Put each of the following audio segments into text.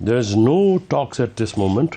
There is no talks at this moment,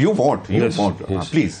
you won't. Please.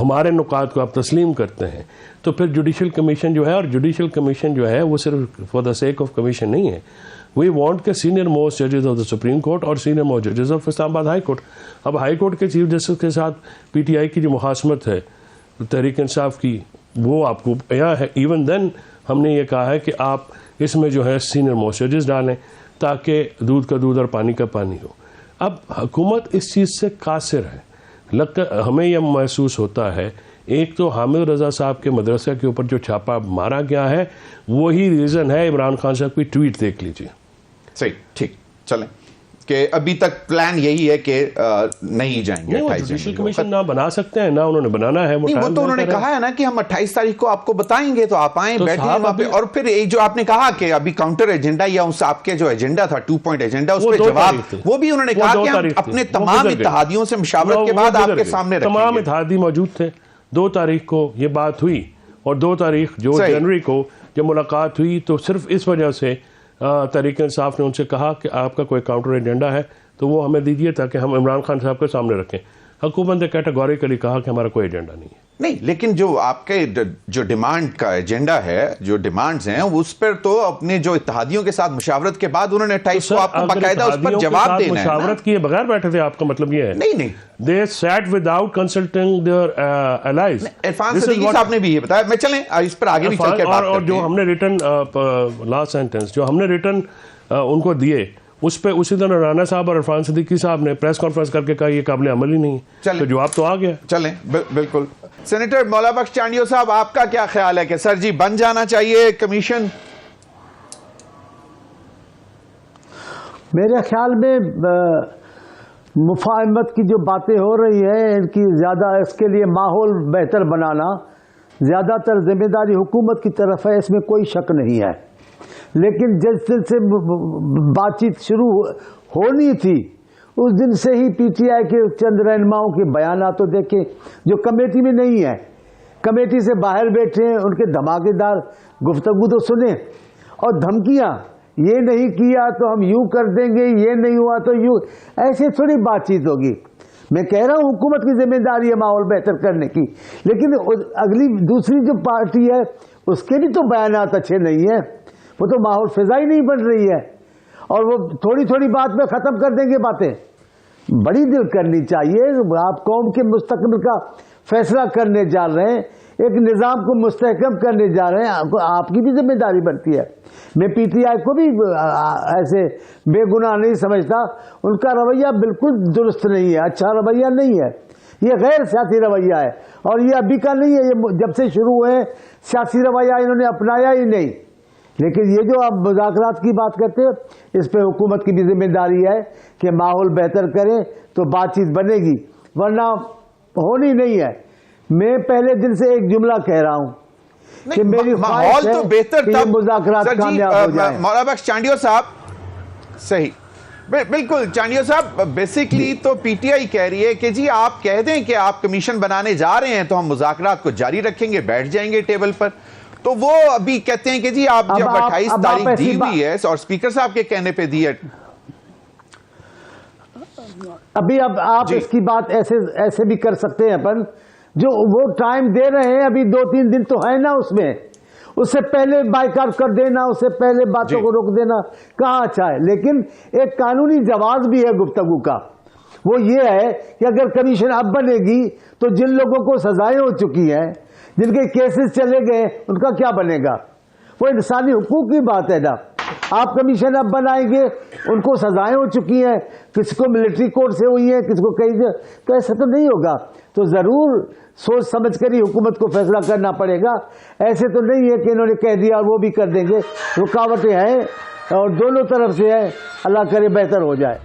ہمارے نکات کو آپ تسلیم کرتے ہیں تو پھر جوڈیشل کمیشن جو ہے، اور جوڈیشل کمیشن جو ہے وہ صرف for the sake of commission نہیں ہے. وی وانٹ کہ سینئر موسٹ ججز آف دا سپریم کورٹ اور سینئر موسٹ ججز آف اسلام آباد ہائی کورٹ. اب ہائی کورٹ کے چیف جسٹس کے ساتھ پی ٹی آئی کی جو مخاصمت ہے تحریک انصاف کی، وہ آپ کو یہاں ہے. ایون دین ہم نے یہ کہا ہے کہ آپ اس میں جو ہے سینئر موسٹ ججز ڈالیں تاکہ دودھ کا دودھ اور پانی کا پانی ہو. اب حکومت اس چیز سے قاصر ہے. ہمیں یہ محسوس ہوتا ہے، ایک تو حامد رضا صاحب کے مدرسہ کے اوپر جو چھاپا مارا گیا ہے وہی ریزن ہے. عمران خان صاحب کی ٹویٹ دیکھ لیجیے. صحیح، ٹھیک، چلیں کہ ابھی تک پلان یہی ہے کہ نہیں جائیں گے. جوڈیشل کمیشن نہ بنا سکتے ہیں، نہ انہوں نے بنانا ہے. وہ تو انہوں نے کہا ہے نا کہ ہم 28 تاریخ کو آپ کو بتائیں گے، تو آپ آئیں بیٹھیں وہاں پہ. اور پھر جو آپ نے کہا کہ ابھی کاؤنٹر ایجنڈا یا اس آپ کے جو ایجنڈا تھا 2 پوائنٹ ایجنڈا، اس پہ جواب وہ بھی انہوں نے کہا کہ ہم اپنے تمام اتحادیوں سے مشاورت کے بعد آپ کے سامنے رکھیں گے. تمام اتحادی موجود تھے. 2 تاریخ کو یہ بات ہوئی اور 2 تاریخ جو جنوری کو جب ملاقات ہوئی تو صرف اس وجہ سے تحریک انصاف نے ان سے کہا کہ آپ کا کوئی کاؤنٹر ایجنڈا ہے تو وہ ہمیں دیجیے تاکہ ہم عمران خان صاحب کے سامنے رکھیں. حکومت نے کیٹیگوریکلی کہا کہ ہمارا کوئی ایجنڈا نہیں ہے. نہیں، لیکن جو آپ کے جو ڈیمانڈ کا ایجنڈا ہے، جو ڈیمانڈز ہیں، اس پر تو اپنے جو اتحادیوں کے ساتھ مشاورت کے بعد انہوں نے 28 کو آپ کو باقاعدہ اس پر جواب دینا ہے. مشاورت کیے بغیر بیٹھے تھے، آپ کا مطلب یہ ہے؟ نہیں، they sat without consulting their allies. Irfan Siddiqui صاحب نے بھی یہ بتایا. میں چلیں اس پر آگے بھی چل کے بات کرتے ہیں. اور جو ہم نے ریٹن لاسٹ سینٹنس جو ہم نے ریٹن ان کو دیے، اس پہ اسی طرح رانا صاحب اور عرفان صدیقی صاحب نے پریس کانفرنس کر کے کہا یہ قابل عمل ہی نہیں ہے. تو جواب تو آ گیا. چلیں بالکل. سینیٹر مولا بخش چانڈیو صاحب، آپ کا کیا خیال ہے کہ سر جی بن جانا چاہیے کمیشن؟ میرے خیال میں مفاہمت کی جو باتیں ہو رہی ہیں ان کی زیادہ اس کے لیے ماحول بہتر بنانا زیادہ تر ذمہ داری حکومت کی طرف ہے، اس میں کوئی شک نہیں ہے. لیکن جس دن سے بات چیت شروع ہونی تھی اس دن سے ہی پی ٹی آئی کے چند رہنماؤں کے بیانات تو دیکھیں جو کمیٹی میں نہیں ہے، کمیٹی سے باہر بیٹھے ہیں، ان کے دھماکے دار گفتگو تو سنیں. اور دھمکیاں، یہ نہیں کیا تو ہم یوں کر دیں گے، یہ نہیں ہوا تو یوں، ایسے تھوڑی بات چیت ہوگی. میں کہہ رہا ہوں حکومت کی ذمہ داری ہے ماحول بہتر کرنے کی، لیکن اگلی دوسری جو پارٹی ہے اس کے بھی تو بیانات اچھے نہیں ہیں. وہ تو ماحول فضائی نہیں بن رہی ہے اور وہ تھوڑی تھوڑی بات میں ختم کر دیں گے باتیں. بڑی دل کرنی چاہیے. آپ قوم کے مستقبل کا فیصلہ کرنے جا رہے ہیں، ایک نظام کو مستحکم کرنے جا رہے ہیں، آپ کی بھی ذمہ داری بنتی ہے. میں پی ٹی آئی کو بھی ایسے بے گناہ نہیں سمجھتا. ان کا رویہ بالکل درست نہیں ہے، اچھا رویہ نہیں ہے. یہ غیر سیاسی رویہ ہے اور یہ ابھی کا نہیں ہے. یہ جب سے شروع ہوئے سیاسی رویہ انہوں نے اپنایا ہی نہیں. لیکن یہ جو آپ مذاکرات کی بات کرتے ہیں، اس پہ حکومت کی بھی ذمہ داری ہے کہ ماحول بہتر کریں تو بات چیت بنے گی، ورنہ ہونی نہیں ہے. میں پہلے دن سے ایک جملہ کہہ رہا ہوں کہ میری ماحول تو بہتر کہ یہ مذاکرات کامیاب ہو جائیں. مولا بخش چانڈیو صاحب، صحیح، بالکل چانڈیو صاحب، بیسیکلی تو پی ٹی آئی کہہ رہی ہے کہ جی آپ کہہ دیں کہ آپ کمیشن بنانے جا رہے ہیں تو ہم مذاکرات کو جاری رکھیں گے، بیٹھ جائیں گے ٹیبل پر. تو وہ ابھی کہتے ہیں کہ جی آپ جب 28 تاریخ دی ہوئی ہے اور اسپیکر صاحب کے کہنے پہ دی ہے. ابھی اب آپ اس کی بات ایسے بھی کر سکتے ہیں اپن، جو وہ ٹائم دے رہے ہیں ابھی 2-3 دن تو ہے نا، اس میں اس سے پہلے بائیکاٹ کر دینا، اس سے پہلے باتوں کو روک دینا کہاں اچھا ہے. لیکن ایک قانونی جواز بھی ہے گفتگو کا، وہ یہ ہے کہ اگر کمیشن اب بنے گی تو جن لوگوں کو سزائیں ہو چکی ہیں، جن کے کیسز چلے گئے، ان کا کیا بنے گا؟ وہ انسانی حقوق کی بات ہے نا. آپ کمیشن اب بنائیں گے، ان کو سزائیں ہو چکی ہیں، کسی کو ملٹری کورٹ سے ہوئی ہیں، کسی کو کہیں سے، تو ایسا تو نہیں ہوگا. تو ضرور سوچ سمجھ کر ہی حکومت کو فیصلہ کرنا پڑے گا. ایسے تو نہیں ہے کہ انہوں نے کہہ دیا اور وہ بھی کر دیں گے. رکاوٹیں ہیں اور دونوں طرف سے ہے، اللہ کرے بہتر ہو جائے.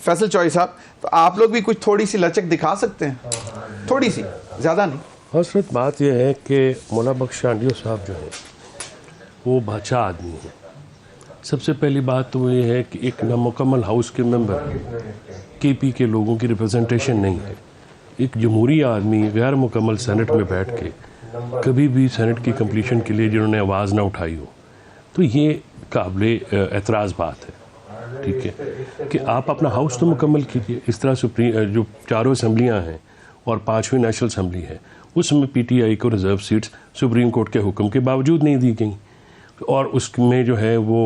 فیصل چوئی صاحب، تو آپ لوگ بھی کچھ تھوڑی سی لچک دکھا سکتے ہیں، تھوڑی سی، زیادہ نہیں. حسرت بات یہ ہے کہ مولا بخش چانڈیو صاحب جو ہے وہ بادشاہ آدمی ہے. سب سے پہلی بات تو یہ ہے کہ ایک نامکمل ہاؤس کے ممبر کے پی کے لوگوں کی ریپرزنٹیشن نہیں ہے. ایک جمہوری آدمی غیر مکمل سینٹ میں بیٹھ کے کبھی بھی سینٹ کی کمپلیشن کے لیے جنہوں نے آواز نہ اٹھائی ہو، تو یہ قابل اعتراض بات ہے، ٹھیک ہے، کہ آپ اپنا ہاؤس تو مکمل کیجیے. اس طرح جو 4 اسمبلیاں ہیں اور 5ویں نیشنل اسمبلی ہے، اس میں پی ٹی آئی کو ریزرو سیٹس سپریم کورٹ کے حکم کے باوجود نہیں دی گئیں، اور اس میں جو ہے وہ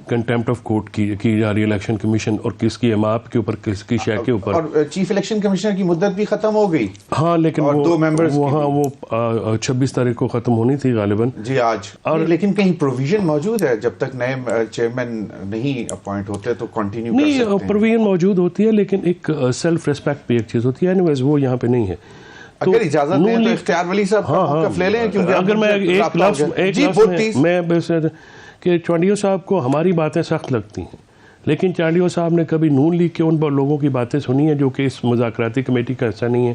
کنٹیمپٹ آف کورٹ کی جا رہی ہے الیکشن کمیشن اور کس کی ایماپ کے اوپر، کس کی شے کے اوپر. اور چیف الیکشن کمشنر کی مدت بھی ختم ہو گئی. ہاں لیکن اور 2 ممبرز وہ 26 تاریخ کو ختم ہونی تھی غالباً. جی آج. اور لیکن کہیں پروویژن موجود ہے جب تک نئے چیئرمین نہیں اپوائنٹ ہوتے تو کنٹینیو کر سکتے ہیں؟ نہیں، پروویژن موجود ہوتی ہے لیکن ایک سیلف ریسپیکٹ بھی ایک چیز ہوتی ہے. اینیویز وہ یہاں پہ نہیں ہے. اگر اجازت دیں تو اختیار ولی صاحب کا موقف لے لیں، کیونکہ اگر میں ایک لفظ میں کہ چانڈیو صاحب کو ہماری باتیں سخت لگتی ہیں، لیکن چانڈیو صاحب نے کبھی نون لیگ کے ان لوگوں کی باتیں سنی ہیں جو کہ اس مذاکراتی کمیٹی کا حصہ نہیں ہے،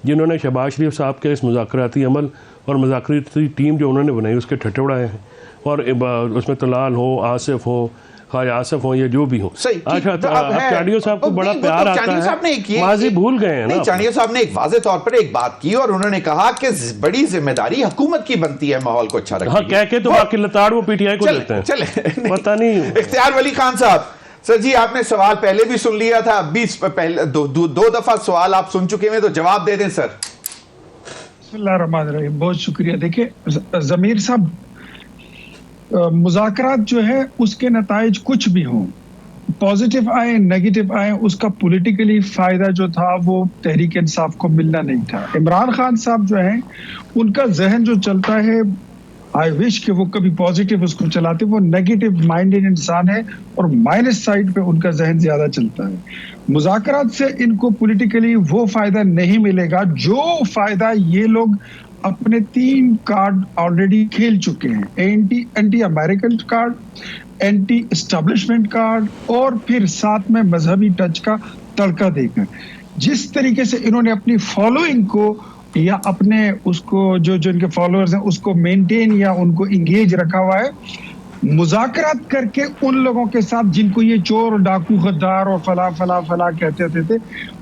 جنہوں نے شہباز شریف صاحب کے اس مذاکراتی عمل اور مذاکراتی ٹیم جو انہوں نے بنائی اس کے ٹھٹے اڑائے ہیں، اور اس میں طلال ہو، آصف ہو، خواجہ آصف ہوں یا جو بھی ہوں. اچھا چانڈیو صاحب کو بڑا پیار آتا ہے، ماضی بھول گئے ہیں نا. چانڈیو صاحب نے ایک واضح طور پر ایک بات کی اور انہوں نے کہا کہ بڑی ذمہ داری حکومت کی بنتی ہے ماحول کو اچھا رکھنے. ہاں کہہ کے تو باقی لتاڑ وہ پی ٹی آئی کو دیتے ہیں. چلے پتہ نہیں. اختیار ولی خان صاحب، سر جی آپ نے سوال پہلے بھی سن لیا تھا، 2 دفعہ سوال آپ سن چکے ہیں تو جواب دے دیں سر. بسم اللہ الرحمن الرحیم. بہت شکریہ. دیکھیں ضمیر صاحب، مذاکرات جو ہے اس کے نتائج کچھ بھی ہوں، پازیٹیو آئے نیگیٹو آئے، اس کا پولیٹیکلی فائدہ جو تھا وہ تحریک انصاف کو ملنا نہیں تھا. عمران خان صاحب جو ہیں ان کا ذہن جو چلتا ہے، آئی وش کہ وہ کبھی پازیٹیو اس کو چلاتے، وہ نیگیٹو مائنڈڈ انسان ہے اور مائنس سائڈ پہ ان کا ذہن زیادہ چلتا ہے. مذاکرات سے ان کو پولیٹیکلی وہ فائدہ نہیں ملے گا جو فائدہ یہ لوگ اپنے 3 کارڈ آلریڈی کھیل چکے ہیں، anti American card, anti establishment card, اور پھر ساتھ میں مذہبی ٹچ کا تڑکا دے کر. جس طریقے سے انہوں نے اپنی فالوئنگ کو یا اپنے اس کو جو ان کے فالوورز ہیں اس کو مینٹین یا ان کو انگیج رکھا ہوا ہے، مذاکرات کر کے ان لوگوں کے ساتھ جن کو یہ چور، ڈاکو، غدار اور فلاں فلاں فلاں کہتے تھے،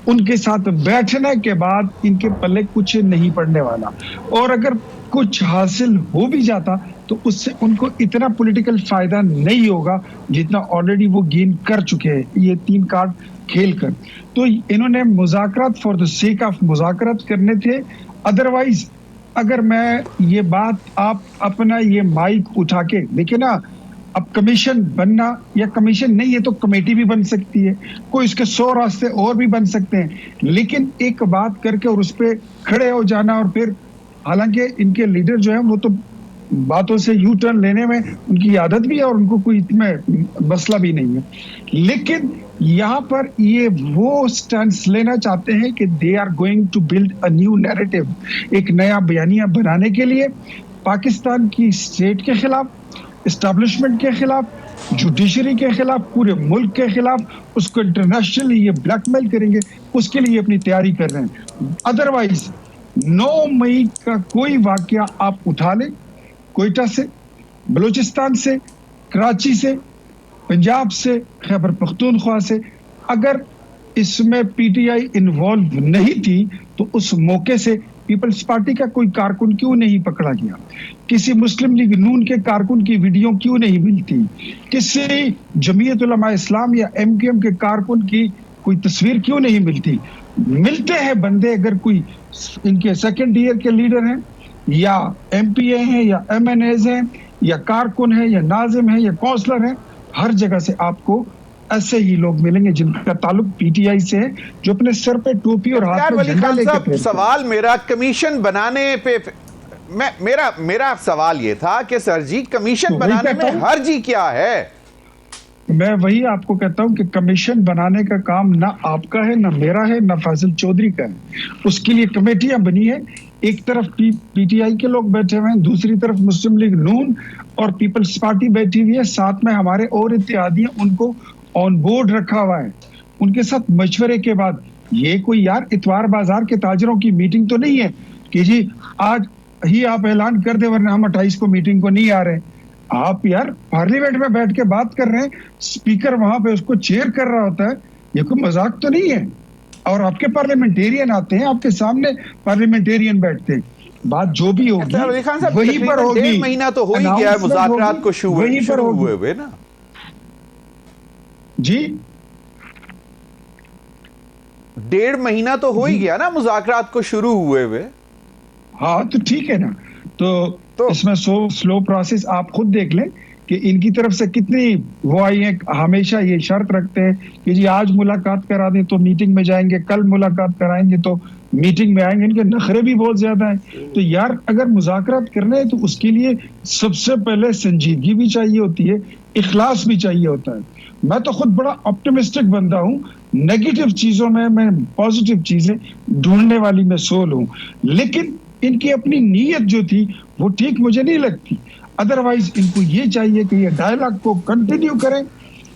ان کے ساتھ بیٹھنے کے بعد ان کے پلے کچھ نہیں پڑنے والا. اور اگر کچھ حاصل ہو بھی جاتا تو اس سے ان کو اتنا پولیٹیکل فائدہ نہیں ہوگا جتنا آلریڈی وہ گین کر چکے ہیں یہ 3 کارڈ کھیل کر. تو انہوں نے مذاکرات فار دا سیک آف مذاکرات کرنے تھے. ادروائز اگر میں یہ بات آپ اپنا یہ مائک اٹھا کے دیکھیں نا، اب کمیشن بننا یا کمیشن نہیں ہے تو کمیٹی بھی بن سکتی ہے، کوئی اس کے 100 راستے اور بھی بن سکتے ہیں، لیکن ایک بات کر کے اور اس پہ کھڑے ہو جانا، اور پھر حالانکہ ان کے لیڈر جو ہیں وہ تو باتوں سے یو ٹرن لینے میں ان کی عادت بھی ہے اور ان کو کوئی مسئلہ بھی نہیں ہے، لیکن یہاں پر یہ وہ سٹینس لینا چاہتے ہیں کہ they are going to build a new narrative, ایک نیا بیانیہ بنانے کے لیے پاکستان کی اسٹیٹ کے خلاف، اسٹیبلشمنٹ کے خلاف، جوڈیشری کے خلاف، پورے ملک کے خلاف. اس کو انٹرنیشنلی یہ بلیک میل کریں گے، اس کے لیے اپنی تیاری کر رہے ہیں. ادروائز 9 مئی کا کوئی واقعہ آپ اٹھا لیں، کوئٹہ سے، بلوچستان سے، کراچی سے، پنجاب سے، خیبر پختونخوا سے، اگر اس میں پی ٹی آئی انوالو نہیں تھی تو اس موقع سے پیپلز پارٹی کا کوئی کارکن کیوں نہیں پکڑا گیا؟ کسی مسلم لیگ نون کے کارکن کی ویڈیو کیوں نہیں ملتی؟ کسی جمعیت علماء اسلام یا ایم کیو ایم کے کارکن کی کوئی تصویر کیوں نہیں ملتی؟ ملتے ہیں بندے، اگر کوئی ان کے سیکنڈ ایئر کے لیڈر ہیں یا ایم پی اے ہیں یا ایم این ایز ہیں یا کارکن ہیں یا ناظم ہیں یا کونسلر ہیں، ہر جگہ سے آپ کو ایسے ہی لوگ ملیں گے جن کا تعلق پی ٹی آئی سے ہے، جو اپنے سر پہ ٹوپی اور ہاتھ میں جھنڈا لے کے. سوال میرا کمیشن بنانے پہ میرا سوال یہ تھا کہ سر جی کمیشن بنانے میں حرجی کیا ہے؟ میں وہی آپ کو کہتا ہوں کہ کمیشن بنانے کا کام نہ آپ کا ہے، نہ میرا ہے، نہ فیصل چودھری کا ہے. اس کے لیے کمیٹیاں بنی ہیں، ایک طرف پی ٹی آئی کے لوگ بیٹھے ہوئے ہیں، دوسری طرف مسلم لیگ نون اور پیپلز پارٹی بیٹھی ہوئی ہے، ساتھ میں ہمارے اور اتحادی ہیں، ان کو آن بورڈ رکھا ہوا ہے. ان کے ساتھ مشورے کے بعد یہ کوئی یار اتوار بازار کے تاجروں کی میٹنگ تو نہیں ہے کہ جی آج ہی آپ اعلان کر دیں ورنہ ہم 28 کو میٹنگ کو نہیں آ رہے. آپ یار پارلیمنٹ میں بیٹھ کے بات کر رہے ہیں، اسپیکر وہاں پہ اس کو چیئر کر رہا ہوتا ہے، یہ کوئی مذاق تو نہیں ہے. اور آپ کے پارلیمنٹیرین آتے ہیں، آپ کے سامنے پارلیمنٹیرین بیٹھتے ہیں، بات جو بھی ہوگی وہی پر ہوگی. مہینہ تو ہو ہی گیا ہے مذاکرات کو شروع ہوئے نا. جی 1.5 مہینہ تو ہو ہی گیا نا مذاکرات کو شروع ہوئے ہوئے. ہاں تو ٹھیک ہے نا, تو اس میں سلو پروسیس آپ خود دیکھ لیں کہ ان کی طرف سے کتنی وہ آئی ہیں. ہمیشہ یہ شرط رکھتے ہیں کہ جی آج ملاقات کرا دیں تو میٹنگ میں جائیں گے, کل ملاقات کرائیں گے تو میٹنگ میں آئیں گے. ان کے نخرے بھی بہت زیادہ ہیں. تو یار اگر مذاکرات کرنے ہیں تو اس کے لیے سب سے پہلے سنجیدگی بھی چاہیے ہوتی ہے, اخلاص بھی چاہیے ہوتا ہے. میں تو خود بڑا آپٹیمسٹک بندہ ہوں, نیگیٹو چیزوں میں پازیٹیو چیزیں ڈھونڈنے والی میں سول ہوں. لیکن ان کی اپنی نیت جو تھی وہ ٹھیک مجھے نہیں لگتی. ادروائز ان کو یہ چاہیے کہ یہ ڈائلاگ کو کنٹینیو کریں,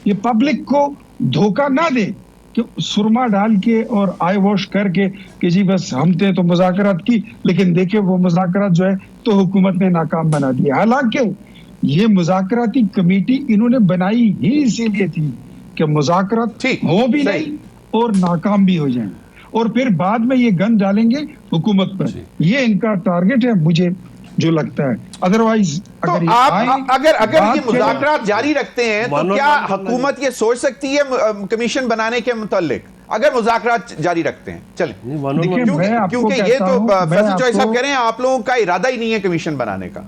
یہ پبلک کو دھوکہ نہ دے کہ سرما ڈال کے اور آئی واش کر کے کہ جی بس ہم نے تو مذاکرات کی, لیکن دیکھیں وہ مذاکرات جو ہے تو حکومت نے ناکام بنا دیا. حالانکہ یہ مذاکراتی کمیٹی انہوں نے بنائی ہی اسی لیے تھی کہ مذاکرات ہو بھی نہیں اور ناکام بھی ہو جائیں, اور پھر بعد میں یہ گن ڈالیں گے حکومت پر. یہ ان کا ٹارگٹ ہے مجھے جو لگتا ہے. ادروائز اگر یہ مذاکرات جاری رکھتے ہیں تو کیا حکومت یہ سوچ سکتی ہے کمیشن بنانے کے متعلق, اگر مذاکرات جاری رکھتے ہیں؟ چلیں, کیونکہ یہ تو فیصل چوہی صاحب کہہ رہے ہیں آپ لوگوں کا ارادہ ہی نہیں ہے کمیشن بنانے کا.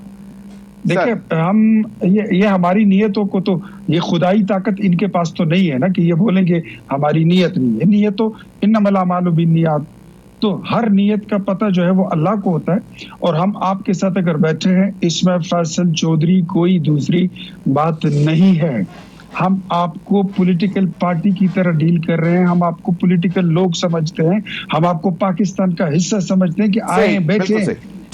دیکھیں ہم یہ ہماری نیتوں کو تو یہ خدائی طاقت ان کے پاس تو نہیں ہے نا کہ یہ بولیں گے ہماری نیت نہیں ہے. نیت تو انما الاعمال بالنیات, تو ہر نیت کا پتہ جو ہے وہ اللہ کو ہوتا ہے. اور ہم آپ کے ساتھ اگر بیٹھے ہیں اس میں فیصل چودھری کوئی دوسری بات نہیں ہے. ہم آپ کو پولیٹیکل پارٹی کی طرح ڈیل کر رہے ہیں, ہم آپ کو پولیٹیکل لوگ سمجھتے ہیں, ہم آپ کو پاکستان کا حصہ سمجھتے ہیں کہ آئیں بیٹھیں.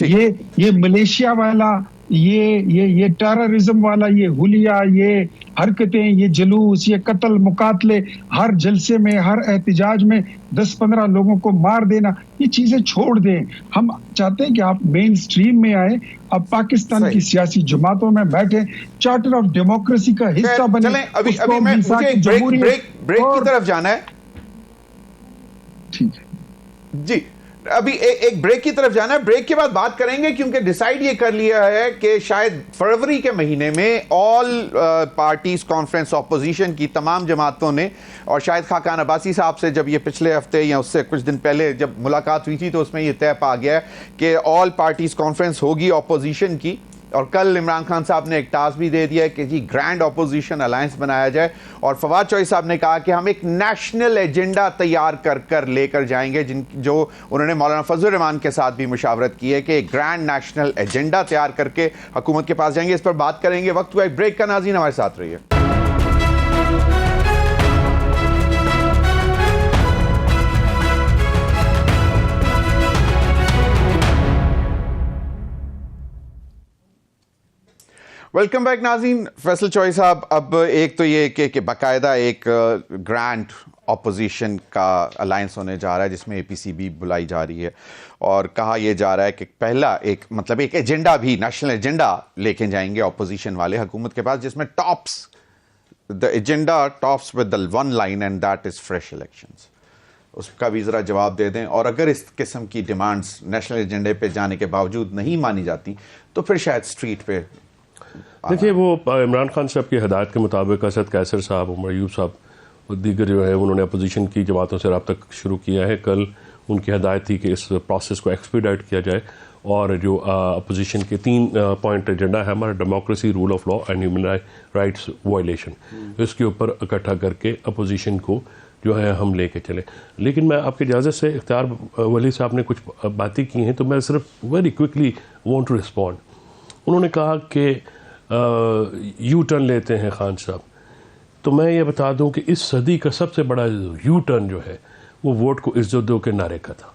یہ ملیشیا والا, یہ ٹیررزم والا, یہ حلیہ, یہ حرکتیں, یہ جلوس, یہ قتل مقاتلے, ہر جلسے میں ہر احتجاج میں 10-15 لوگوں کو مار دینا, یہ چیزیں چھوڑ دیں. ہم چاہتے ہیں کہ آپ مین سٹریم میں آئیں, اب پاکستان کی سیاسی جماعتوں میں بیٹھیں, چارٹر آف ڈیموکریسی کا حصہ بنیں. ابھی مجھے بریک کی طرف جانا ہے. ٹھیک ہے جی, ابھی ایک بریک کی طرف جانا ہے, بریک کے بعد بات کریں گے کیونکہ ڈیسائیڈ یہ کر لیا ہے کہ شاید فروری کے مہینے میں آل پارٹیز کانفرنس اپوزیشن کی تمام جماعتوں نے, اور شاید خاقان عباسی صاحب سے جب یہ پچھلے ہفتے یا اس سے کچھ دن پہلے جب ملاقات ہوئی تھی تو اس میں یہ طے پا گیا ہے کہ آل پارٹیز کانفرنس ہوگی اپوزیشن کی. اور کل عمران خان صاحب نے ایک ٹاسک بھی دے دیا ہے کہ جی گرینڈ اپوزیشن الائنس بنایا جائے, اور فواد چوہی صاحب نے کہا کہ ہم ایک نیشنل ایجنڈا تیار کر لے کر جائیں گے, جو انہوں نے مولانا فضل الرحمان کے ساتھ بھی مشاورت کی ہے کہ ایک گرینڈ نیشنل ایجنڈا تیار کر کے حکومت کے پاس جائیں گے. اس پر بات کریں گے, وقت ہوا ایک بریک کا. ناظرین ہمارے ساتھ رہیے. ویلکم بیک ناظرین. فیصل چوہی صاحب, اب ایک تو یہ کہ باقاعدہ ایک گرینڈ اپوزیشن کا الائنس ہونے جا رہا ہے جس میں APCB بلائی جا رہی ہے, اور کہا یہ جا رہا ہے کہ پہلا ایک ایجنڈا بھی نیشنل ایجنڈا لے کے جائیں گے اپوزیشن والے حکومت کے پاس, جس میں the agenda tops with the one line and that is fresh elections. اس کا بھی ذرا جواب دے دیں, اور اگر اس قسم کی ڈیمانڈز نیشنل ایجنڈے پہ جانے کے باوجود نہیں مانی جاتی تو پھر شاید سٹریٹ پہ. دیکھیے وہ عمران خان صاحب کی ہدایت کے مطابق اسد قیصر صاحب, عمر ایوب صاحب اور دیگر جو ہے انہوں نے اپوزیشن کی جماعتوں سے رابطہ شروع کیا ہے. کل ان کی ہدایت تھی کہ اس پروسیس کو ایکسپیڈائٹ کیا جائے, اور جو اپوزیشن کے 3 پوائنٹ ایجنڈا ہے ہمارا, democracy, rule of law and human rights violation, اس کے اوپر اکٹھا کر کے اپوزیشن کو جو ہے ہم لے کے چلے. لیکن میں آپ کی اجازت سے, اختیار ولی صاحب نے کچھ باتیں کی ہیں تو میں صرف very quickly want to respond. انہوں نے کہا کہ یو ٹرن لیتے ہیں خان صاحب, تو میں یہ بتا دوں کہ اس صدی کا سب سے بڑا یو ٹرن جو ہے وہ ووٹ کو عزت دو کے نعرے کا تھا,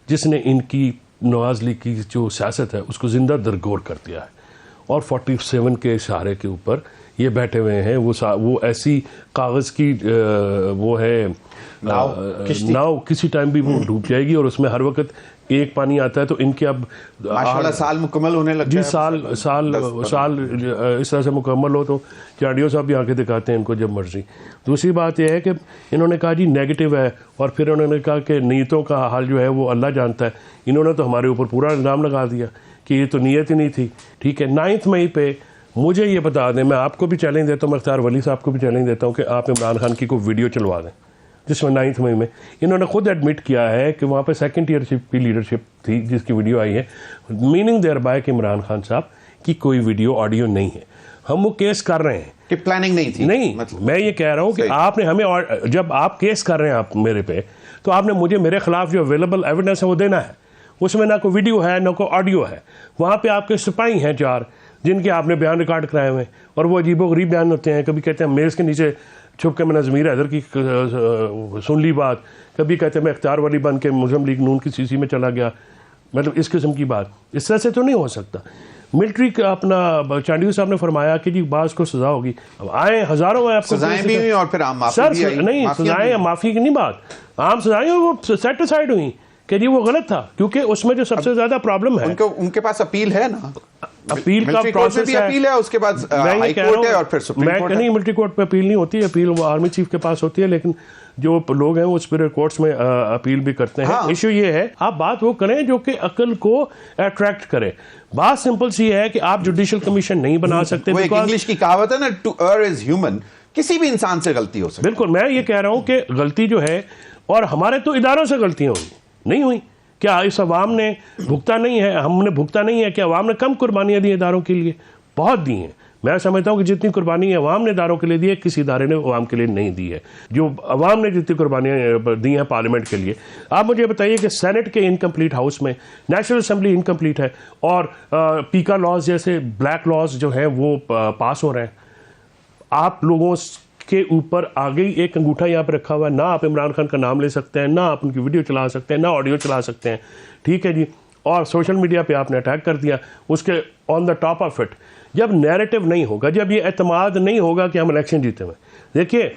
جس نے ان کی نواز لیگ کی جو سیاست ہے اس کو زندہ درگور کر دیا ہے. اور 47 کے اشارے کے اوپر یہ بیٹھے ہوئے ہیں, وہ ایسی کاغذ کی وہ ہے ناؤ, کسی ٹائم بھی وہ ڈوب جائے گی, اور اس میں ہر وقت ایک پانی آتا ہے. تو ان کے اب ماشاءاللہ سال مکمل ہونے لگا جی, سال اس طرح سے مکمل ہو تو چاڑیوں صاحب بھی آنکھیں دکھاتے ہیں ان کو جب مرضی. دوسری بات یہ ہے کہ انہوں نے کہا جی نیگیٹو ہے, اور پھر انہوں نے کہا کہ نیتوں کا حال جو ہے وہ اللہ جانتا ہے. انہوں نے تو ہمارے اوپر پورا الزام لگا دیا کہ یہ تو نیت ہی نہیں تھی. ٹھیک ہے, 9 مئی پہ مجھے یہ بتا دیں, میں آپ کو بھی چیلنج دیتا ہوں, اختیار ولی صاحب کو بھی چیلنج دیتا ہوں کہ آپ عمران خان کی کوئی ویڈیو چلوا دیں جس میں 9 مئی میں انہوں نے خود ایڈمٹ کیا ہے کہ وہاں پہ سیکنڈ ٹیئر کی لیڈرشپ تھی جس کی ویڈیو آئی ہے, میننگ دیر بائی کہ عمران خان صاحب کی کوئی ویڈیو آڈیو نہیں ہے. ہم وہ کیس کر رہے ہیں کہ پلاننگ نہیں تھی. نہیں, میں یہ کہہ رہا ہوں کہ آپ نے ہمیں, جب آپ کیس کر رہے ہیں آپ میرے پہ, تو آپ نے مجھے میرے خلاف جو اویلیبل ایویڈنس ہے وہ دینا ہے. اس میں نہ کوئی ویڈیو ہے نہ کوئی آڈیو ہے. وہاں پہ آپ کے سپاہی ہیں 4 جن کے آپ نے بیان ریکارڈ کرائے ہوئے ہیں, اور وہ عجیب و غریب بیان ہوتے ہیں. کبھی کہتے ہیں میز کے نیچے چھپ کے میں نے ضمیر حیدر کی سن لی بات, کبھی کہتے ہیں میں اختیار ولی بن کے مسلم لیگ نون کی CC میں چلا گیا. مطلب اس قسم کی بات اس طرح سے تو نہیں ہو سکتا. ملٹری کا اپنا چانڈیو صاحب نے فرمایا کہ جی بعض کو سزا ہوگی. اب آئے ہزاروں ہیں آپ کو سزائیں بھی ہوئی اور پھر عام معافی بھی آئی. نہیں, سزائیں معافی کی نہیں بات, عام سزائیں وہ سیٹ اسائڈ ہوئی کہ جی وہ غلط تھا, کیونکہ اس میں جو سب سے زیادہ پرابلم ہے ان کے پاس اپیل ہے نا, اپیل کا پروسیس ہے, اپیل ہے, اس کے بعد ہائی کورٹ ہے اور پھر سپریم کورٹ ہے. نہیں, ملٹری کورٹ پہ اپیل نہیں ہوتی, اپیل وہ آرمی چیف کے پاس ہوتی ہے, لیکن جو لوگ ہیں وہ سپیریئر کورٹس میں اپیل بھی کرتے ہیں. ایشو یہ ہے آپ بات وہ کریں جو کہ عقل کو اٹریکٹ کرے. بات سمپل سی ہے کہ آپ جوڈیشل کمیشن نہیں بنا سکتے. وہ ایک انگلش کی کہاوت ہے نا, ٹو err is human, کسی بھی انسان سے غلطی ہو سکتی ہے. بالکل, میں یہ کہہ رہا ہوں کہ غلطی جو ہے, اور ہمارے تو اداروں سے غلطیاں ہوئی نہیں ہوئی. کیا اس عوام نے بھگتا نہیں ہے, ہم نے بھگتا نہیں ہے کہ عوام نے کم قربانیاں دی اداروں کے لیے؟ بہت دی ہیں. میں سمجھتا ہوں کہ جتنی قربانی عوام نے اداروں کے لیے دی ہے کسی ادارے نے عوام کے لیے نہیں دی ہے. جو عوام نے جتنی قربانیاں دی ہیں پارلیمنٹ کے لیے. آپ مجھے بتائیے کہ سینٹ کے انکمپلیٹ ہاؤس میں نیشنل اسمبلی انکمپلیٹ ہے, اور پیکا لاز جیسے بلیک لاز جو ہیں وہ پاس ہو رہے ہیں. آپ لوگوں کے اوپر آگے ہی ایک انگوٹھا یہاں پہ رکھا ہوا ہے, نہ آپ عمران خان کا نام لے سکتے ہیں, نہ آپ ان کی ویڈیو چلا سکتے ہیں, نہ آڈیو چلا سکتے ہیں. ٹھیک ہے جی, اور سوشل میڈیا پہ آپ نے اٹیک کر دیا. اس کے آن دا ٹاپ آف اٹ, جب نیریٹو نہیں ہوگا, جب یہ اعتماد نہیں ہوگا کہ ہم الیکشن جیتے ہوئے. دیکھیے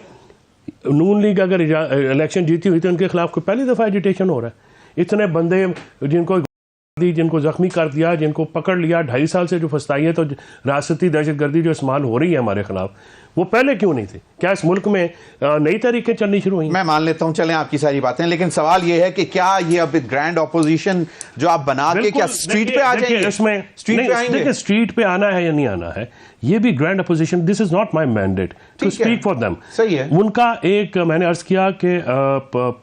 نون لیگ اگر الیکشن جیتی ہوئی تو ان کے خلاف کوئی پہلی دفعہ ایجیٹیشن ہو رہا ہے. اتنے بندے جن کو زخمی کر دیا, جن کو پکڑ لیا, 2.5 سال سے جو پھنسائی ہے تو ریاستی دہشت گردی جو استعمال ہو رہی ہے ہمارے خلاف, وہ پہلے کیوں نہیں تھی؟ کیا اس ملک میں نئی تحریکیں چلنی شروع ہوئی؟ میں مان لیتا ہوں, چلیں آپ کی ساری باتیں, لیکن سوال یہ ہے کہ کیا یہ اب گرینڈ اپوزیشن جو آپ بنا کے کیا اسٹریٹ پہ آ جائیں گے؟ اس میں اسٹریٹ پہ آنا ہے یا نہیں آنا ہے, یہ بھی grand opposition, this is not my mandate to speak for them. صحیح ہے. ان کا ایک, میں نے عرض کیا کہ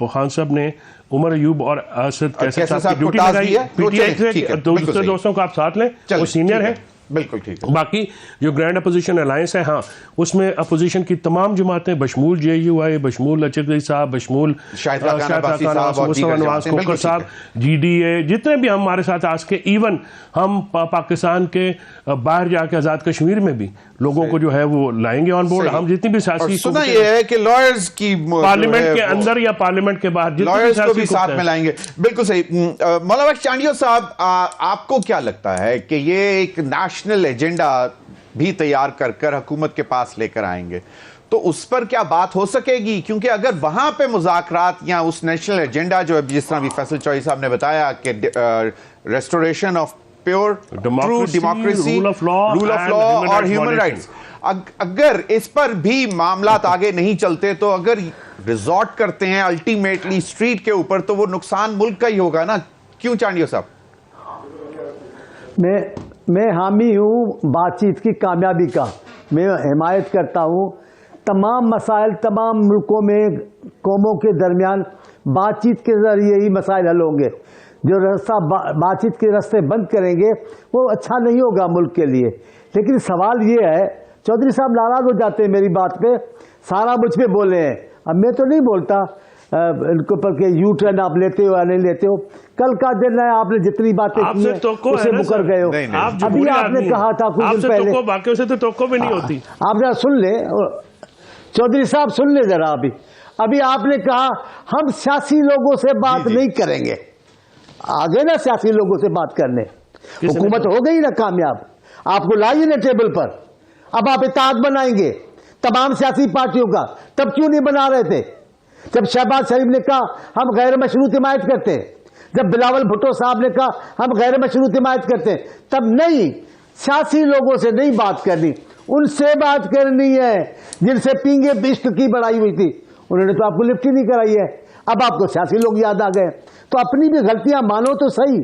خان صاحب نے عمر ایوب اور اسد کیسر صاحب کی ڈیوٹی لگائی ہے. پی ٹی آئی سے دوسرے دوستوں کو آپ ساتھ لیں, وہ سینئر ہیں. بالکل ٹھیک ہے. باقی جو گرینڈ اپوزیشن الائنس ہے, ہاں اس میں اپوزیشن کی تمام جماعتیں بشمول JUI, بشمول اچک صاحب, بشمول شاہد نواز کھوکھر صاحب, GDA, جتنے بھی ہمارے ساتھ آج کے, ایون ہم پاکستان کے باہر جا کے آزاد کشمیر میں بھی لوگوں کو جو ہے وہ لائیں گے آن بورڈ. ہم جتنی بھی سیاسی, سنا یہ ہے کہ لائرز کی پارلیمنٹ کے اندر یا پارلیمنٹ کے باہر لائرز کو بھی ساتھ میں لائیں گے. بالکل صحیح. مولانا بخش چانڈیو صاحب, آپ کو کیا لگتا ہے کہ یہ ایک نیشنل ایجنڈا بھی تیار کر کر حکومت کے پاس لے کر آئیں گے تو اس پر کیا بات ہو سکے گی؟ کیونکہ اگر وہاں پہ مذاکرات یا اس نیشنل ایجنڈا جو جس طرح بھی فیصل چوہدری صاحب نے بتایا کہ restoration of pure true democracy, rule of law اور ہیومن رائٹس, اگر اس پر بھی معاملات آگے نہیں چلتے تو اگر ریزورٹ کرتے ہیں الٹیمیٹلی اسٹریٹ کے اوپر تو وہ نقصان ملک کا ہی ہوگا نا. کیوں چانڈیو صاحب؟ میں حامی ہوں بات چیت کی کامیابی کا, میں حمایت کرتا ہوں. تمام مسائل تمام ملکوں میں قوموں کے درمیان بات چیت کے ذریعے ہی مسائل حل ہوں گے. جو راستہ بات چیت کے راستے بند کریں گے وہ اچھا نہیں ہوگا ملک کے لیے. لیکن سوال یہ ہے, چودھری صاحب ناراض ہو جاتے ہیں میری بات پہ, سارا مجھ پہ بولے ہیں. اب میں تو نہیں بولتا ان کے اوپر کہ یو ٹرن آپ لیتے ہو یا نہیں لیتے ہو. کل کا دن ہے, آپ نے جتنی باتیں کی ہیں اسے مکر گئے ہو. ابھی آپ نے کہا تھا کچھ دن پہلے, باقیوں سے تو توقع بھی نہیں ہوتی. آپ ذرا سن لیں چودھری صاحب, سن لیں ذرا. ابھی آپ نے کہا ہم سیاسی لوگوں سے بات نہیں کریں گے. آگے نا سیاسی لوگوں سے بات کرنے, حکومت ہو گئی نا کامیاب, آپ کو لائیے نا ٹیبل پر. اب آپ اتحاد بنائیں گے تمام سیاسی پارٹیوں کا, تب کیوں نہیں بنا رہے تھے جب شہباز شریف نے کہا ہم غیر مشروط حمایت کرتے ہیں, جب بلاول بھٹو صاحب نے کہا ہم غیر مشروط حمایت کرتے ہیں, تب نہیں. سیاسی لوگوں سے نہیں بات کرنی, ان سے بات کرنی ہے جن سے پینگے عشق کی بڑائی ہوئی تھی. انہوں نے تو آپ کو لفٹ ہی نہیں کرائی ہے. اب آپ کو سیاسی لوگ یاد آ گئے, تو اپنی بھی غلطیاں مانو تو صحیح.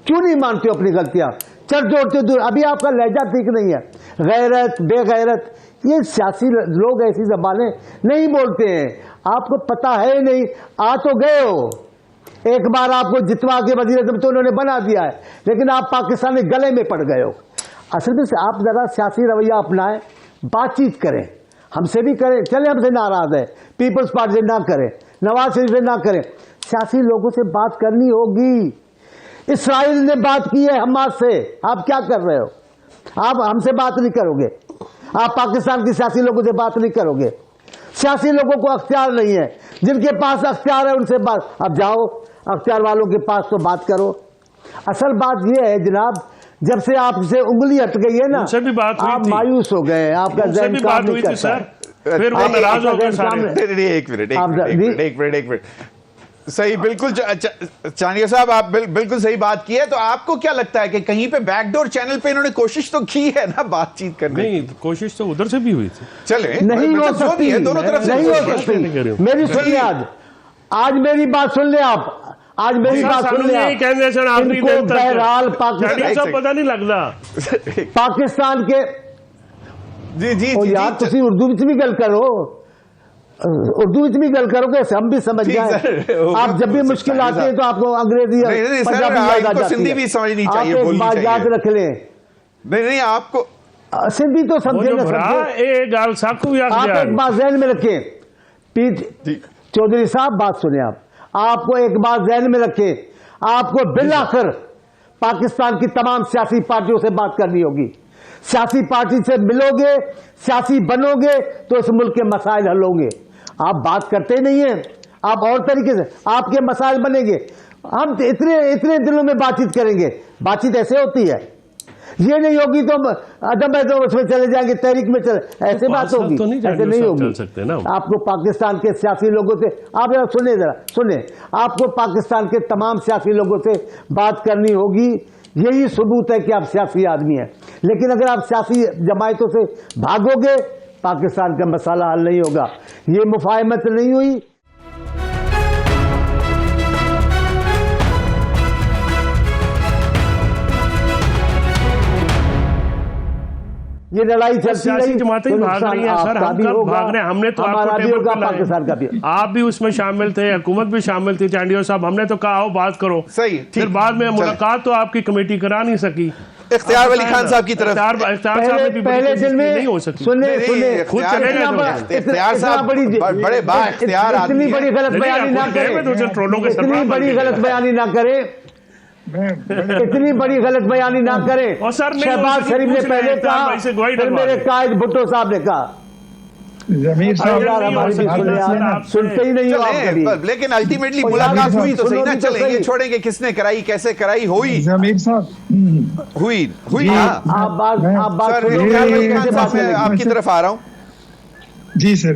کیوں نہیں مانتے ہو اپنی غلطیاں؟ چڑھ جوڑتے دور. ابھی آپ کا لہجہ ٹھیک نہیں ہے, غیرت بے غیرت، یہ سیاسی لوگ ایسی زبانیں نہیں بولتے ہیں. آپ کو پتا ہے نہیں، آ تو گئے ہو، ایک بار آپ کو جتوا کے وزیر اعظم تو انہوں نے بنا دیا ہے، لیکن آپ پاکستان کے گلے میں پڑ گئے ہو. اصل میں آپ ذرا سیاسی رویہ اپنائیں، بات چیت کریں، ہم سے بھی کریں، چلے ہم سے ناراض ہے، پیپلز پارٹی سے نہ کریں، نواز شریف سے نہ کریں، سیاسی لوگوں سے بات کرنی ہوگی. اسرائیل نے بات کی ہے حماس سے، آپ کیا کر رہے ہو؟ آپ ہم سے بات نہیں کرو گے، آپ پاکستان کے سیاسی لوگوں سے بات نہیں کرو گے. سیاسی لوگوں کو اختیار نہیں ہے، جن کے پاس اختیار ہے ان سے بات. اب جاؤ اختیار والوں کے پاس تو بات کرو. اصل بات یہ ہے جناب، جب سے آپ سے انگلی ہٹ گئی ہے نا، ان سے بھی بات ہوئی آپ تھی، مایوس ہو گئے، آپ کا ان سے ذہن بھی کام بات نہیں ہوئی تھی کرتا. سر، پھر وہ ناراض ہو گئے سارے. ایک منٹ صحیح، بالکل چانیہ صاحب آپ بالکل صحیح بات کی ہے. تو آپ کو کیا لگتا ہے کہ کہیں پہ بیک ڈور چینل پہ انہوں نے کوشش تو کی ہے نا بات چیت کرنے کی؟ نہیں، کوشش تو ادھر سے بھی ہوئی تھی. چلے نہیں ہو جو بھی سکتی، ہے دونوں طرف سے نہیں ہو کوشش. سکتی. میری سن لیں، آج میری بات سن لیں آپ، آج میری بات سن لیں آپ. ان کو بہرحال پتہ نہیں لگتا پاکستان کے جی جی یار تسی اردو وچ بھی گل کرو، اردو وچ بھی گل کرو کہ ہم بھی سمجھ جائیں. آپ جب بھی مشکل آتی ہے تو آپ کو انگریزی پنجابی یاد آ جاتی سندھی بھی سمجھنی چاہیے، آپ ایک بولنی بات چاہیے. یاد رکھ لیں، نہیں آپ کو سندھی تو سمجھے نہ سمجھے، آپ ایک بات ذہن میں رکھیں. چودھری صاحب بات سنیں، آپ کو ایک بات ذہن میں رکھیں، آپ کو بالآخر پاکستان کی تمام سیاسی پارٹیوں سے بات کرنی ہوگی. سیاسی پارٹی سے ملو گے، سیاسی بنو گے تو اس ملک کے مسائل حل ہوں گے. آپ بات کرتے نہیں ہیں، آپ اور طریقے سے آپ کے مسائل بنیں گے. ہم اتنے دنوں میں بات چیت کریں گے، بات چیت ایسے ہوتی ہے. یہ نہیں ہوگی تو عدم ہے تو اس میں چلے جائیں گے، تحریک میں چلے، ایسے بات ہوگی، ایسے نہیں ہوگی. آپ کو پاکستان کے سیاسی لوگوں سے آپ سنیں، آپ کو پاکستان کے تمام سیاسی لوگوں سے بات کرنی ہوگی. یہی ثبوت ہے کہ آپ سیاسی آدمی ہیں. لیکن اگر آپ سیاسی جماعتوں سے بھاگو گے، پاکستان کا مسئلہ حل نہیں ہوگا. یہ مفاہمت نہیں ہوئی. یہ لڑائی چلتی رہی، جماعتیں بھاگ رہی ہیں سر، ہم کب بھاگ رہے ہیں؟ ہم نے تو آپ کو ٹیبل پر پاکستان کا بھی، آپ بھی اس میں شامل تھے، حکومت بھی شامل تھی. چانڈیو صاحب ہم نے تو کہا آؤ بات کرو، صحیح. پھر بعد میں ملاقات تو آپ کی کمیٹی کرا نہیں سکی. اختیار ولی خان صاحب کی طرف پہلے دن میں نہیں ہو سکی. سنیں خود چلے گئے اختیار صاحب بڑے با اختیار آدمی اتنی بڑی غلط بیانی نہ کریں، اتنی بڑی غلط بیانی نہ کریں، اتنی بڑی غلط بیانی نہ کریں. شہباز شریف نے پہلے کہا، پھر میرے قائد بھٹو صاحب نے کہا. ضمیر صاحب سنتے ہی نہیں ہو آپ کبھی. لیکن الٹیمیٹلی ملاقات ہوئی تو صحیح نہ. چلیں یہ چھوڑیں گے کس نے کرائی کیسے کرائی، ہوئی ضمیر صاحب ہوئی. آپ بات میں آپ کی طرف آ رہا ہوں. جی سر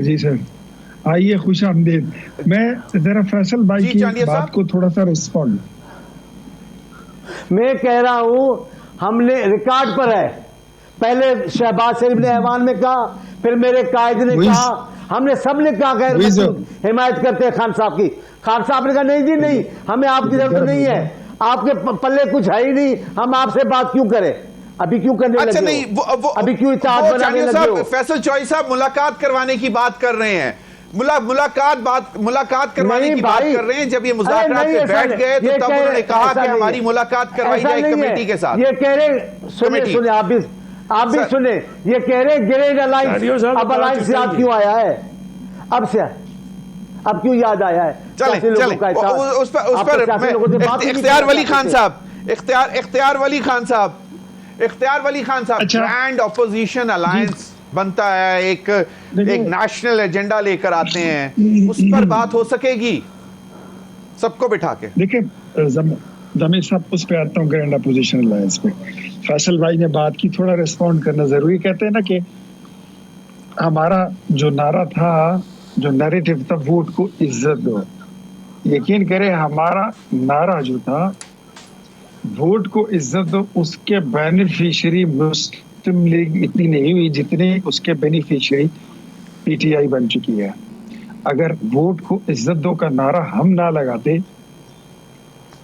آئیے، خوش آمدید. میں ذرا فیصل بھائی کی بات کو تھوڑا سا رسپونڈ. میں کہہ رہا ہوں، ہم نے ریکارڈ پر ہے، پہلے شہباز شریف نے ایوان میں کہا، پھر میرے قائد نے کہا، ہم نے سب نے کہا غیر حمایت کرتے ہیں خان صاحب کی. خان صاحب نے کہا نہیں جی نہیں، ہمیں آپ کی ضرورت نہیں ہے، آپ کے پلے کچھ ہے ہی نہیں، ہم آپ سے بات کیوں کریں. ابھی کیوں کرنے لگے ہو؟ ابھی کیوں اتحاد بنانے لگے ہو؟ فیصل چوئی صاحب ملاقات کروانے کی بات کر رہے ہیں، ملاقات کروانے کی بات کر رہے ہیں. جب یہ مذاکرات پہ بیٹھ گئے تو تب انہوں نے کہا کہ ہماری ملاقات کروائی جائے کمیٹی کے ساتھ. یہ کہہ رہے سنیں آپ بھی سنیں، یہ کہہ رہے گریڈ الائنس، اب الائنس یاد کیوں آیا ہے؟ اب کیوں یاد آیا ہے؟ چلیں اس پر اختیار ولی خان صاحب گرینڈ اپوزیشن الائنس بنتا ہے، ایک نیشنل ایجنڈا لے کر آتے ہیں، اس پر بات ہو سکے گی سب کو بٹھا کے. دیکھیں ضمیر صاحب، اس پہ آتا ہوں گرینڈ اپوزیشن الائنس پہ. فیصل بھائی نے بات کی، تھوڑا ریسپونڈ کرنا ضروری. کہتے ہیں نا کہ ہمارا جو نعرہ تھا، جو نیریٹو تھا، ووٹ کو عزت دو. یقین کریں ہمارا نعرہ جو تھا ووٹ کو عزت دو، اس کے بینیفیشری مسلم لیگ اتنی نہیں ہوئی جتنے اس کے بینیفیشری پی ٹی آئی بن چکی ہے. اگر ووٹ کو عزت دو کا نعرہ ہم نہ لگاتے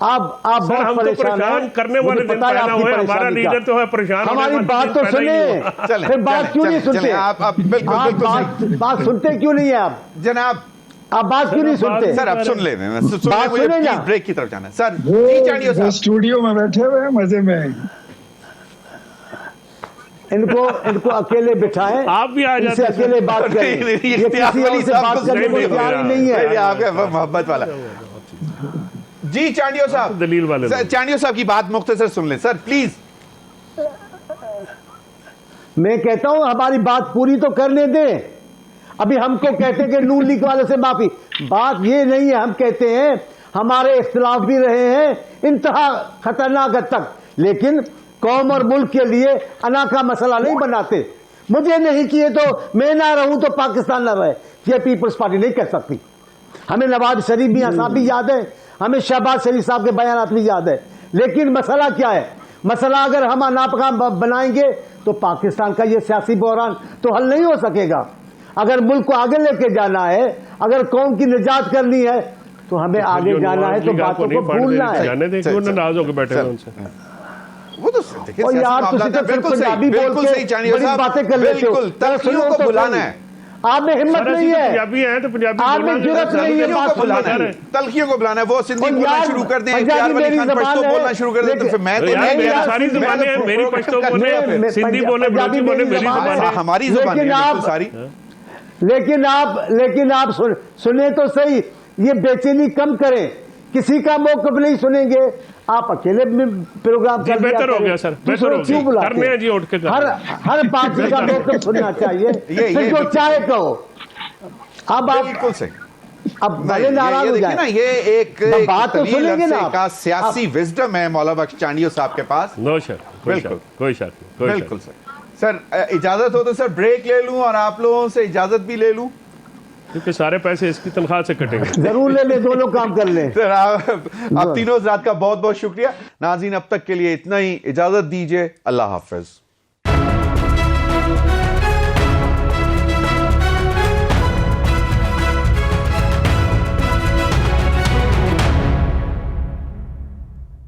آپ سر بہت ہم تو پریشان کرنے والے دن پیدا ہوئے, ہمارا لیڈر تو ہے پریشان ہونے ہماری والے بات دن تو پیدا ہی سنیں, ہوا. پھر بات کیوں نہیں سنتے آپ بالکل بالکل صحیح. بات سنتے کیوں نہیں ہیں آپ جناب آپ بات کیوں نہیں سنتے سر اب سن لیں بات سنیں نا. بریک کی طرف جانا ہے سر. جی چانڈیو وہ صاحب, اسٹوڈیو میں بیٹھے ہوئے ہیں مزے میں. ان کو اکیلے بٹھائیں, آپ بھی آ ان سے جاتے ہیں اکیلے بات کریں, یہ کسی اور سے بات کرنے کو تیار ہی نہیں ہے. آپ کا محبت والا. جی چانڈیو صاحب, دلیل والے لوگ. چانڈیو صاحب کی بات مختصر سن لیں سر پلیز. میں کہتا ہوں ہماری بات پوری تو کرنے دیں. ابھی ہم کو کہتے ہیں کہ نون لیگ والے سے معافی, بات یہ نہیں ہے. ہم کہتے ہیں ہمارے اختلاف بھی رہے ہیں انتہا خطرناک حد تک, لیکن قوم اور ملک کے لیے انا کا مسئلہ نہیں بناتے. مجھے نہیں کیے تو میں نہ رہوں تو پاکستان نہ رہے, یہ پیپلز پارٹی نہیں کہہ سکتی. ہمیں نواز شریف میاں صاحب بھی یاد ہے, ہمیں شہباز شریف صاحب کے بیانات بھی یاد ہے, لیکن مسئلہ کیا ہے؟ مسئلہ اگر ہم ناپاک بنائیں گے تو پاکستان کا یہ سیاسی بحران تو حل نہیں ہو سکے گا. اگر ملک کو آگے لے کے جانا ہے, اگر قوم کی نجات کرنی ہے تو ہمیں آگے جانا ہے, تو باتوں کو بھولنا ہے. جانے دیں کیوں ناراض ہو کے بیٹھے ہوئے ان سے. وہ تو اور یار تسی تو صرف پنجابی بول کے بڑی باتیں کر لیتے ہو. بالکل تلخیوں کو بلانا ہے. آپ میں ہمت نہیں ہے, پنجابی ہیں تو پنجابی آپ میں جرأت نہیں ہے بات بلانا ہے, تلخیوں کو بلانا ہے. وہ سندھی بولنا شروع کر دیں, اختیار ولی خان پشتو بولنا شروع کر دیں, تو پھر میں تو میری ساری زبانیں ہیں, میری پشتو بولے, سندھی بولے, بلوچی بولے, میری زبان ہے. ہماری زبان ہے ساری. لیکن آپ سنیں تو صحیح, یہ بے چینی کم کریں. کسی کا موقف نہیں سنیں گے, آپ اکیلے پروگرام کر لیا بہتر ہو گیا سر, بہتر ہو گیا. کرنے ہیں جی اٹھ کے ہر پارٹی کا موقف سننا چاہیے, پھر جو چاہے کہو. اب آپ بالکل صحیح. اب بڑے ناراض ہو جائیں. یہ ایک بات تو طویل سنیں گے نا عرصے کا سیاسی وزڈم ہے مولا بخش چانڈیو صاحب کے پاس. نو شک, بالکل کوئی شک نہیں. بالکل سر اجازت ہو تو سر بریک لے لوں اور آپ لوگوں سے اجازت بھی لے لوں, کیونکہ سارے پیسے اس کی تنخواہ سے کٹیں گے. ضرور لے لیں, دونوں کام کر لیں. سر آپ تینوں حضرات کا بہت بہت شکریہ. ناظرین اب تک کے لیے اتنا ہی, اجازت دیجیے, اللہ حافظ.